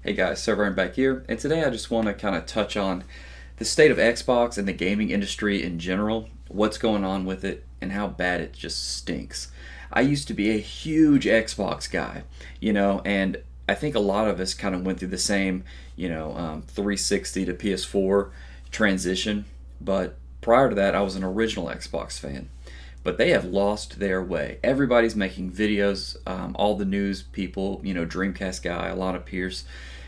Hey guys, SirVern back here, and today I just want to kind of touch on the state of Xbox and the gaming industry in general, what's going on with it, and how bad it just stinks. I used to be a huge Xbox guy, and I think a lot of us kind of went through the same, 360 to PS4 transition, but prior to that, I was an original Xbox fan. But they have lost their way. Everybody's making videos, all the news people, Dreamcast guy, Alana Pierce,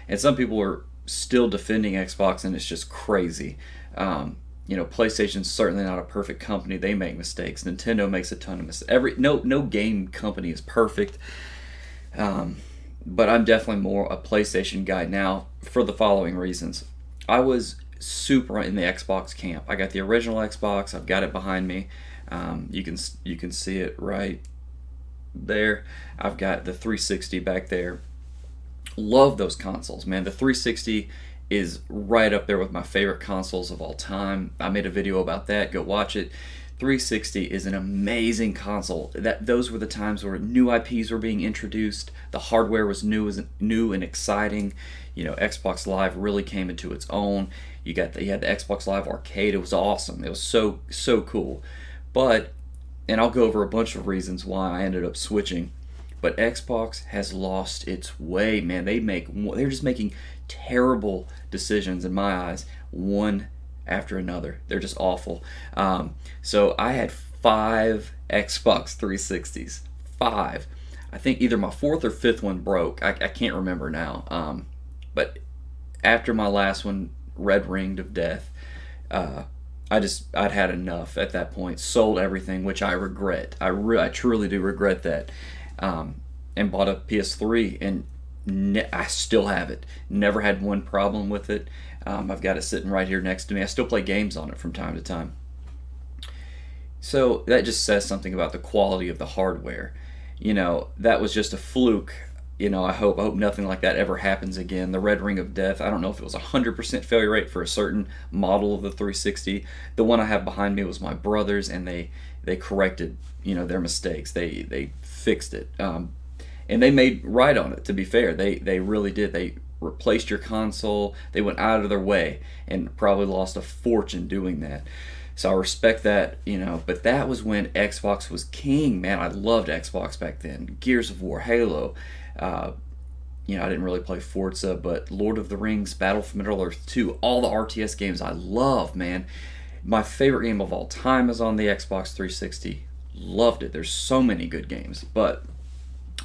and some people are still defending Xbox, and it's just crazy. PlayStation's certainly not a perfect company. They make mistakes. Nintendo makes a ton of mistakes. No game company is perfect. But I'm definitely more a PlayStation guy now for the following reasons. I was super in the Xbox camp. I got the original Xbox. I've got it behind me. You can see it right there. I've got the 360 back there. Love those consoles, man. The 360 is right up there with my favorite consoles of all time. I made a video about that. Go watch it. 360 is an amazing console. Those were the times where new IPs were being introduced. The hardware was new and exciting. Xbox Live really came into its own. You had the Xbox Live Arcade. It was awesome. It was so cool. But, and I'll go over a bunch of reasons why I ended up switching, but Xbox has lost its way, man. They're just making terrible decisions in my eyes, one after another. They're just awful. So I had 5 Xbox 360s. 5. I think either my 4th or 5th one broke. I can't remember now. But after my last one, Red Ringed of Death, I'd had enough at that point. Sold everything, which I regret. I truly do regret that. And bought a PS3, and I still have it. Never had one problem with it. I've got it sitting right here next to me. I still play games on it from time to time. So that just says something about the quality of the hardware. That was just a fluke. I hope nothing like that ever happens again. The Red Ring of Death, I don't know if it was a 100% failure rate for a certain model of the 360. The one I have behind me was my brother's, and they corrected, their mistakes. They fixed it. And they made right on it, to be fair. They really did. They replaced your console. They went out of their way and probably lost a fortune doing that. So I respect that, but that was when Xbox was king, man. I loved Xbox back then. Gears of War, Halo. I didn't really play Forza, but Lord of the Rings, Battle for Middle-earth 2, all the RTS games I love, man. My favorite game of all time is on the Xbox 360. Loved it. There's so many good games, but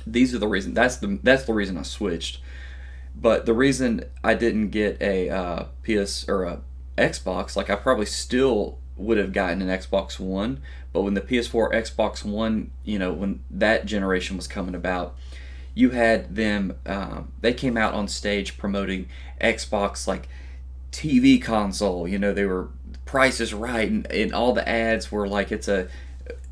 these are the reason. That's the reason I switched. But the reason I didn't get a PS or a Xbox, like I probably still would have gotten an Xbox One, but when the PS4, Xbox One, when that generation was coming about, you had them. They came out on stage promoting Xbox like TV console. They were Price is Right, and all the ads were like it's a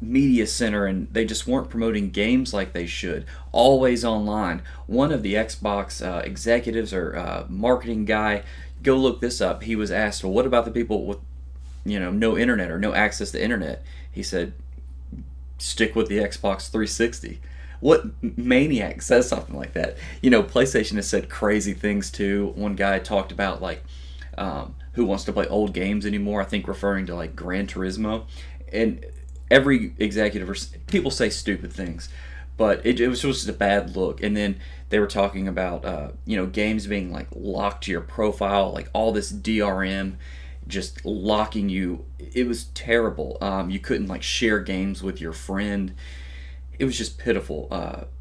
media center, and they just weren't promoting games like they should. Always online. One of the Xbox executives or marketing guy, go look this up. He was asked, well, what about the people with no internet or no access to internet? He said, stick with the Xbox 360. What maniac says something like that? PlayStation has said crazy things too. One guy talked about like who wants to play old games anymore, I think referring to like Gran Turismo. And every executive, or people say stupid things, but it was just a bad look. And then they were talking about games being like locked to your profile, like all this DRM just locking you. It was terrible. You couldn't like share games with your friend. It was just pitiful.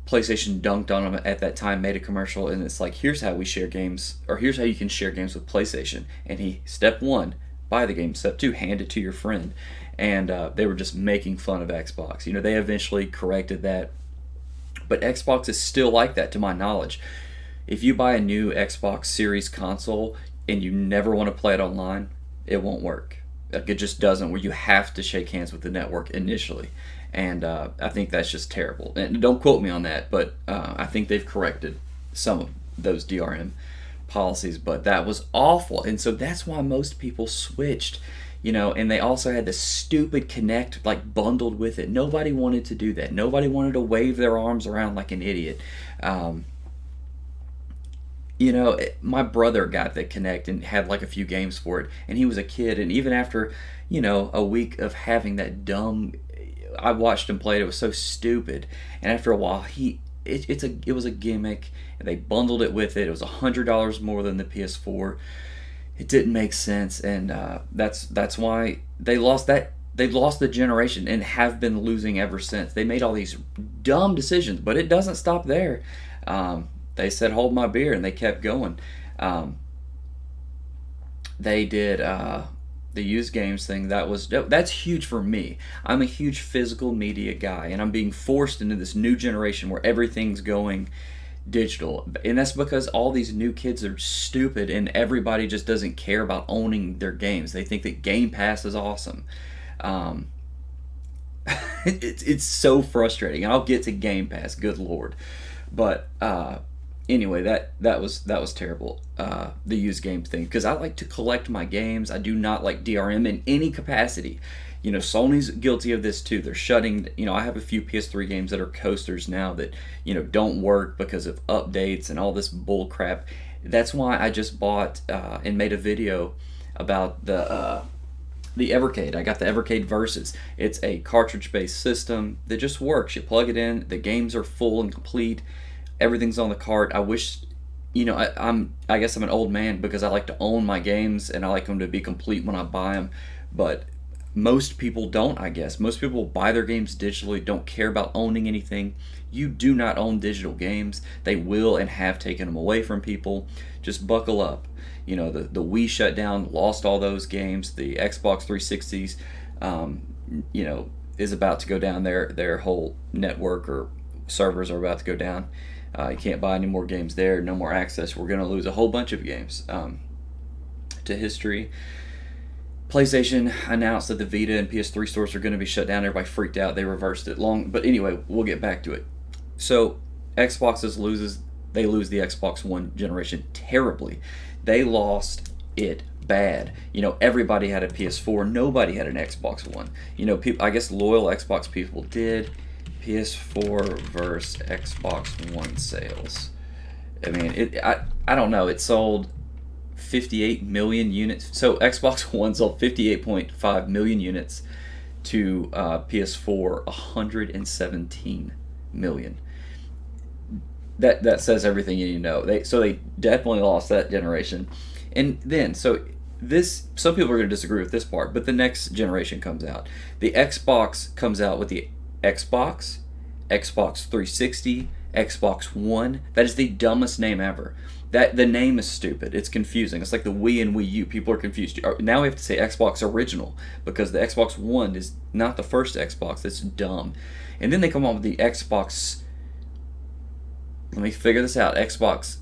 PlayStation dunked on them at that time, made a commercial, and it's like, here's how we share games, or here's how you can share games with PlayStation. And step 1, buy the game. Step 2, hand it to your friend. And they were just making fun of Xbox. They eventually corrected that, but Xbox is still like that, to my knowledge. If you buy a new Xbox Series console and you never want to play it online, it won't work. Like, it just doesn't. Where you have to shake hands with the network initially, and I think that's just terrible. And don't quote me on that, but I think they've corrected some of those DRM policies, but that was awful. And so that's why most people switched. And they also had the stupid Kinect like bundled with it. Nobody wanted to do that. Nobody wanted to wave their arms around like an idiot. My brother got the Kinect and had like a few games for it, and he was a kid, and even after, a week of having that dumb, I watched him play it. It was so stupid, and after a while, it was a gimmick, and they bundled it with it. It was $100 more than the PS4. It didn't make sense, and that's why they lost that. They've lost the generation and have been losing ever since. They made all these dumb decisions, but it doesn't stop there. They said, "Hold my beer," and they kept going. They did the used games thing. That's huge for me. I'm a huge physical media guy, and I'm being forced into this new generation where everything's going digital, and that's because all these new kids are stupid, and everybody just doesn't care about owning their games. They think that Game Pass is awesome. Um, it's so frustrating, and I'll get to Game Pass. Good lord, but anyway, that was terrible. The used game thing, because I like to collect my games. I do not like DRM in any capacity. Sony's guilty of this too. They're shutting. I have a few PS3 games that are coasters now that don't work because of updates and all this bull crap. That's why I just bought and made a video about the Evercade. I got the Evercade Versus. It's a cartridge-based system that just works. You plug it in, the games are full and complete. Everything's on the cart. I wish, I guess I'm an old man because I like to own my games and I like them to be complete when I buy them. But most people don't, I guess. Most people buy their games digitally, don't care about owning anything. You do not own digital games. They will and have taken them away from people. Just buckle up. The Wii shut down, lost all those games. The Xbox 360s, is about to go down. Their whole network or servers are about to go down. You can't buy any more games there. No more access. We're going to lose a whole bunch of games to history. PlayStation announced that the Vita and PS3 stores are going to be shut down. Everybody freaked out. They reversed it but anyway, we'll get back to it. So Xbox lose the Xbox One generation terribly. They lost it bad. Everybody had a PS4. Nobody had an Xbox One. People, I guess loyal Xbox people did. PS4 versus Xbox One sales. I mean, I don't know. It sold 58 million units. So Xbox One sold 58.5 million units to PS4 117 million. That says everything you need to know. They definitely lost that generation. And then some people are going to disagree with this part, but the next generation comes out. The Xbox comes out with the Xbox 360, Xbox One. That is the dumbest name ever. The name is stupid. It's confusing. It's like the Wii and Wii U. People are confused. Now we have to say Xbox Original because the Xbox One is not the first Xbox. That's dumb. And then they come on with the Xbox. Let me figure this out. Xbox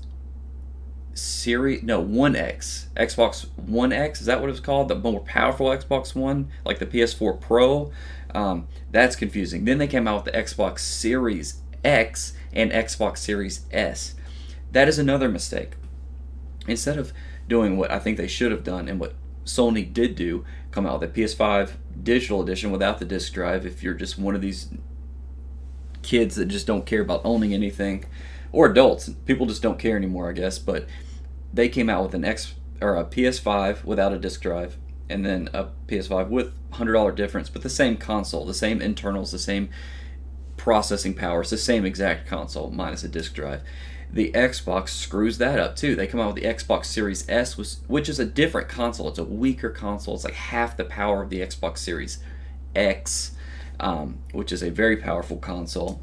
Series, no, One X. Xbox One X, is that what it's called? The more powerful Xbox One, like the PS4 Pro. That's confusing. Then they came out with the Xbox Series X and Xbox Series S. That is another mistake. Instead of doing what I think they should have done and what Sony did do, come out with the PS5 digital edition without the disc drive, if you're just one of these kids that just don't care about owning anything, or adults, people just don't care anymore, I guess. But they came out with a PS5 without a disc drive, and then a PS5 with $100 difference, but the same console, the same internals, the same processing power. It's the same exact console minus a disc drive. The Xbox screws that up too. They come out with the Xbox Series S, which is a different console. It's a weaker console. It's like half the power of the Xbox Series X, which is a very powerful console.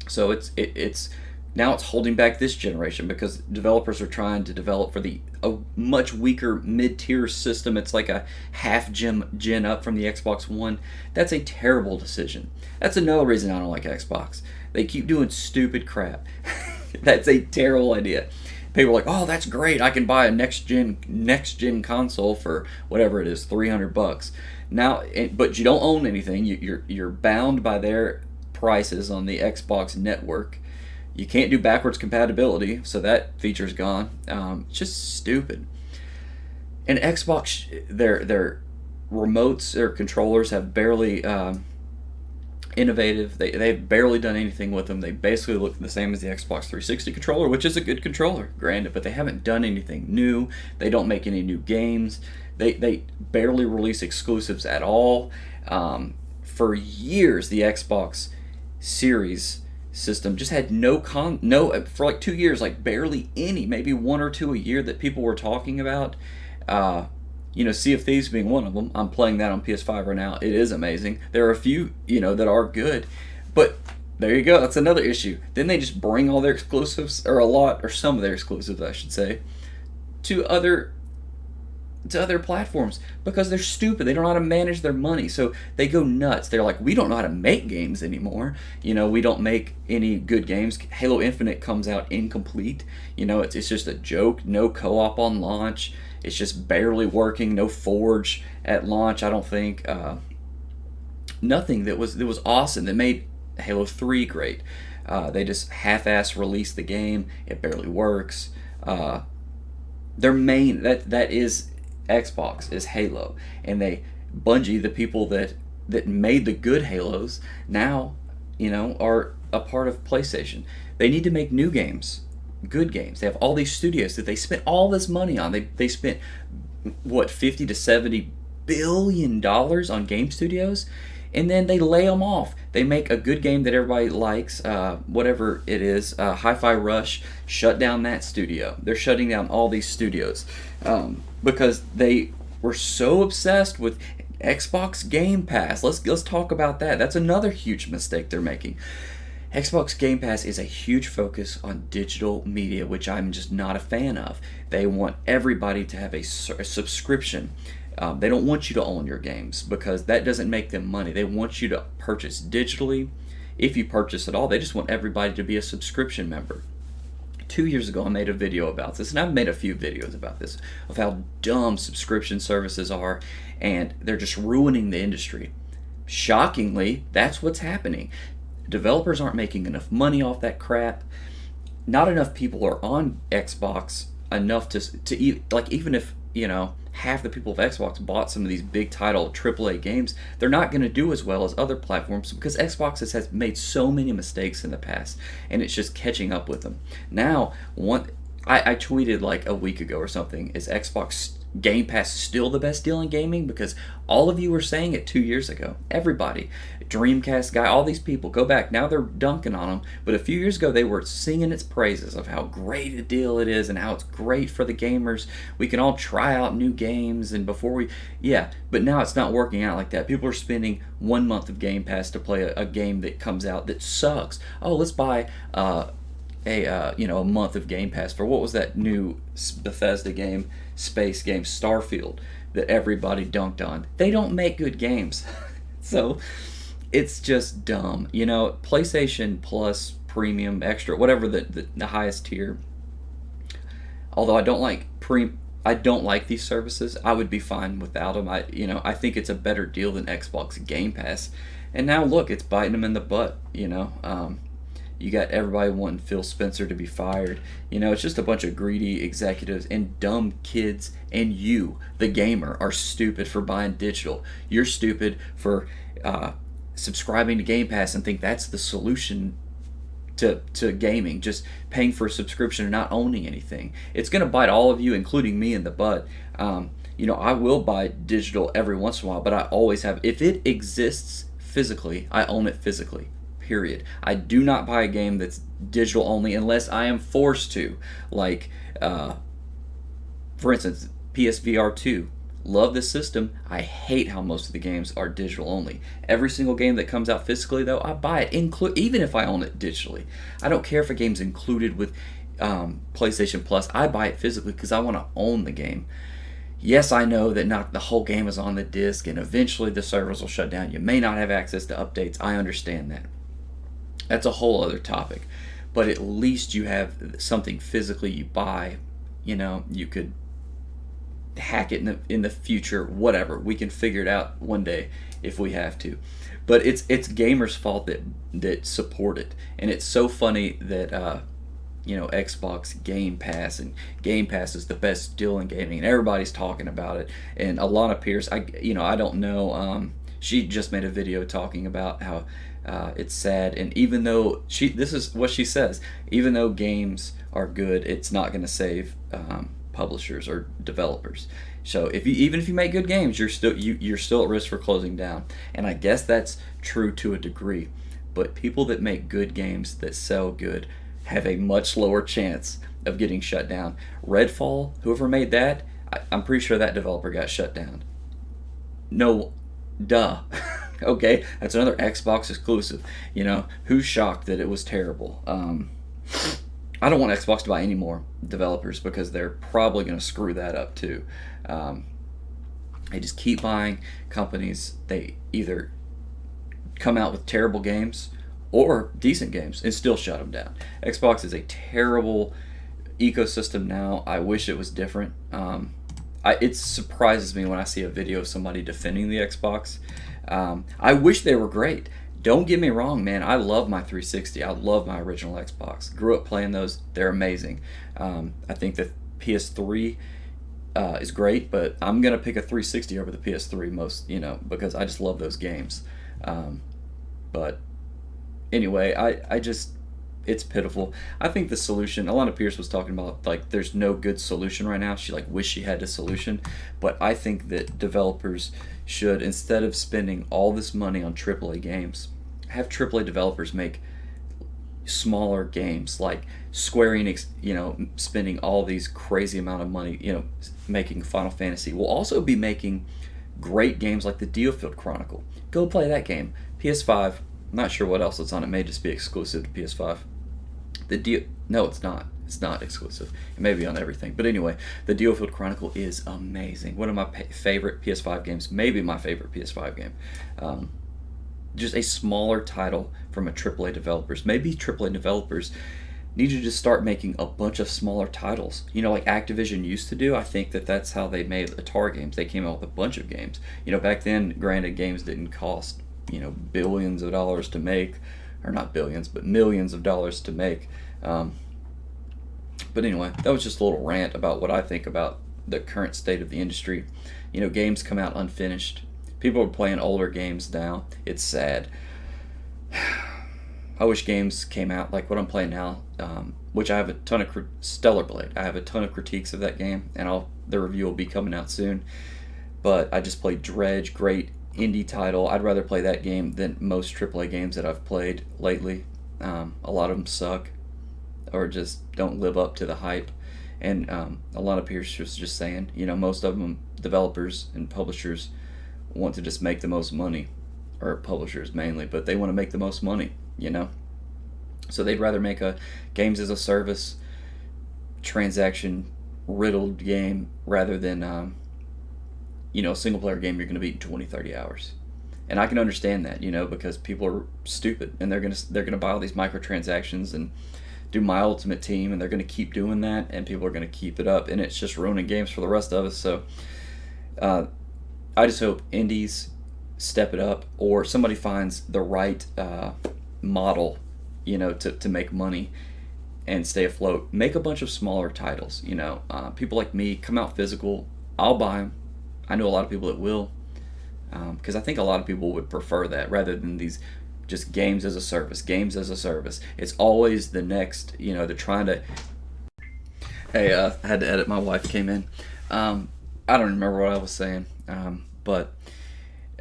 So it's now it's holding back this generation because developers are trying to develop for a much weaker mid-tier system. It's like a half gen up from the Xbox One. That's a terrible decision. That's another reason I don't like Xbox. They keep doing stupid crap. That's a terrible idea. People are like, "Oh, that's great! I can buy a next gen console for whatever it is, $300 now." But you don't own anything. You're bound by their prices on the Xbox network. You can't do backwards compatibility, so that feature's gone. It's just stupid. And Xbox, their remotes, their controllers have barely innovative. They've barely done anything with them. They basically look the same as the Xbox 360 controller, which is a good controller, granted, but they haven't done anything new. They don't make any new games. They barely release exclusives at all. For years, the Xbox Series system just had no for like 2 years, like barely any, maybe one or two a year that people were talking about. Sea of Thieves being one of them. I'm playing that on PS5 right now. It is amazing. There are a few, that are good, but there you go. That's another issue. Then they just bring all their exclusives, or a lot, or some of their exclusives, I should say, to other platforms because they're stupid. They don't know how to manage their money, so they go nuts. They're like, we don't know how to make games anymore. We don't make any good games. Halo Infinite comes out incomplete. It's just a joke. No co-op on launch. It's just barely working. No Forge at launch, I don't think. Nothing that was awesome that made Halo 3 great. They just half-ass released the game. It barely works. Their main that is Xbox is Halo, and Bungie, the people that made the good Halos, now are a part of PlayStation. They need to make new games, good games. They have all these studios that they spent all this money on. They spent what, 50 to 70 billion dollars on game studios, and then they lay them off. They make a good game that everybody likes, whatever it is. Hi-Fi Rush shut down that studio. They're shutting down all these studios because they were so obsessed with Xbox Game Pass. Let's talk about that. That's another huge mistake they're making. Xbox Game Pass is a huge focus on digital media, which I'm just not a fan of. They want everybody to have a subscription. They don't want you to own your games because that doesn't make them money. They want you to purchase digitally. If you purchase at all, they just want everybody to be a subscription member. 2 years ago, I made a video about this, and I've made a few videos about this, of how dumb subscription services are, and they're just ruining the industry. Shockingly, that's what's happening. Developers aren't making enough money off that crap. Not enough people are on Xbox enough to like, even if half the people of Xbox bought some of these big title AAA games, they're not going to do as well as other platforms because Xbox has made so many mistakes in the past, and it's just catching up with them. Now, I tweeted like a week ago or something, is Xbox Game Pass still the best deal in gaming? Because all of you were saying it 2 years ago. Everybody. Dreamcast guy, all these people, go back. Now they're dunking on them. But a few years ago, they were singing its praises of how great a deal it is and how it's great for the gamers. We can all try out new games and but now it's not working out like that. People are spending 1 month of Game Pass to play a game that comes out that sucks. Oh, let's buy a month of Game Pass for what was that new Bethesda game, space game, Starfield, that everybody dunked on. They don't make good games. So it's just dumb. PlayStation Plus, Premium, Extra, whatever the highest tier. Although I don't like these services. I would be fine without them. I think it's a better deal than Xbox Game Pass. And now look, it's biting them in the butt. You got everybody wanting Phil Spencer to be fired. It's just a bunch of greedy executives and dumb kids. And you, the gamer, are stupid for buying digital. You're stupid for subscribing to Game Pass and think that's the solution to gaming. Just paying for a subscription and not owning anything. It's going to bite all of you, including me, in the butt. I will buy digital every once in a while, but I always have. If it exists physically, I own it physically. Period. I do not buy a game that's digital only unless I am forced to. Like, for instance, PSVR 2. Love this system. I hate how most of the games are digital only. Every single game that comes out physically, though, I buy it, even if I own it digitally. I don't care if a game's included with PlayStation Plus. I buy it physically because I want to own the game. Yes, I know that not the whole game is on the disc, and eventually the servers will shut down. You may not have access to updates. I understand that. That's a whole other topic. But at least you have something physically you buy. You could hack it in the future, whatever. We can figure it out one day if we have to. But it's gamers' fault that support it. And it's so funny that Xbox Game Pass, and Game Pass is the best deal in gaming, and everybody's talking about it. And a lot of peers, I don't know She just made a video talking about how it's sad, and even though this is what she says, even though games are good, it's not going to save publishers or developers. So even if you make good games, you're still at risk for closing down. And I guess that's true to a degree. But people that make good games that sell good have a much lower chance of getting shut down. Redfall, whoever made that, I'm pretty sure that developer got shut down. No, duh. Okay, that's another Xbox exclusive. Who's shocked that it was terrible? I don't want Xbox to buy any more developers because they're probably going to screw that up too. They just keep buying companies. They either come out with terrible games or decent games and still shut them down. Xbox is a terrible ecosystem now. I wish it was different. It surprises me when I see a video of somebody defending the Xbox. I wish they were great. Don't get me wrong, man. I love my 360. I love my original Xbox. Grew up playing those. They're amazing. I think the PS3 is great, but I'm gonna pick a 360 over the PS3 because I just love those games. But anyway, I just it's pitiful. I think the solution. Alana Pierce was talking about like there's no good solution right now. She wish she had a solution, but I think that developers should, instead of spending all this money on AAA games, have AAA developers make smaller games. Like Square Enix, spending all these crazy amount of money, making Final Fantasy, will also be making great games like the Diofield Chronicle. Go play that game. PS5. I'm not sure what else it's on. It may just be exclusive to PS5. No, it's not. It's not exclusive. It may be on everything. But anyway, the Diofield Chronicle is amazing. One of my favorite PS5 games. Maybe my favorite PS5 game. Just a smaller title from a AAA developers. Maybe AAA developers need to just start making a bunch of smaller titles. Like Activision used to do. I think that's how they made Atari games. They came out with a bunch of games. Back then, granted, games didn't cost billions of dollars to make, or not billions, but millions of dollars to make. But anyway, that was just a little rant about what I think about the current state of the industry. Games come out unfinished. People are playing older games now. It's sad. I wish games came out like what I'm playing now, which I have a ton of Stellar Blade. I have a ton of critiques of that game, and the review will be coming out soon. But I just played Dredge, great indie title. I'd rather play that game than most AAA games that I've played lately. A lot of them suck or just don't live up to the hype. And a lot of peers was just saying, most of them, developers and publishers, want to just make the most money, or publishers mainly, but they want to make the most money, So they'd rather make a games as a service, transaction riddled game rather than a single player game you're going to beat in 20-30 hours. And I can understand that, because people are stupid and they're going to buy all these microtransactions and do My Ultimate Team, and they're going to keep doing that, and people are going to keep it up, and it's just ruining games for the rest of us. So I just hope indies step it up, or somebody finds the right model, to make money and stay afloat. Make a bunch of smaller titles. People like me, come out physical. I'll buy them. I know a lot of people that will, because I think a lot of people would prefer that rather than these just games as a service. It's always the next, they're trying to. Hey, I had to edit. My wife came in. I don't remember what I was saying, but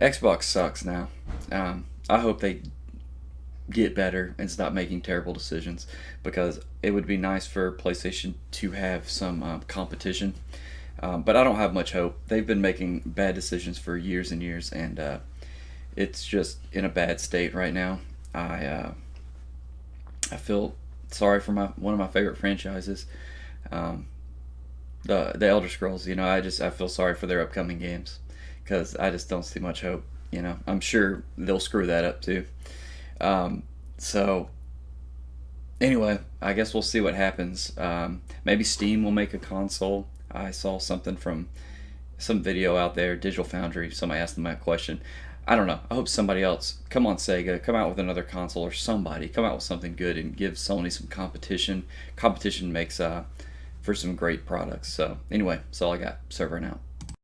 Xbox sucks now. I hope they get better and stop making terrible decisions, because it would be nice for PlayStation to have some competition. But I don't have much hope. They've been making bad decisions for years and years, and it's just in a bad state right now. I feel sorry for one of my favorite franchises, the Elder Scrolls. I feel sorry for their upcoming games, because I just don't see much hope. I'm sure they'll screw that up too. So anyway, I guess we'll see what happens. Maybe Steam will make a console. I saw something from some video out there, Digital Foundry. Somebody asked them that question. I don't know. I hope somebody else, come on Sega, come out with another console, or somebody come out with something good and give Sony some competition. Competition makes for some great products. So anyway, that's all I got. SirVern out.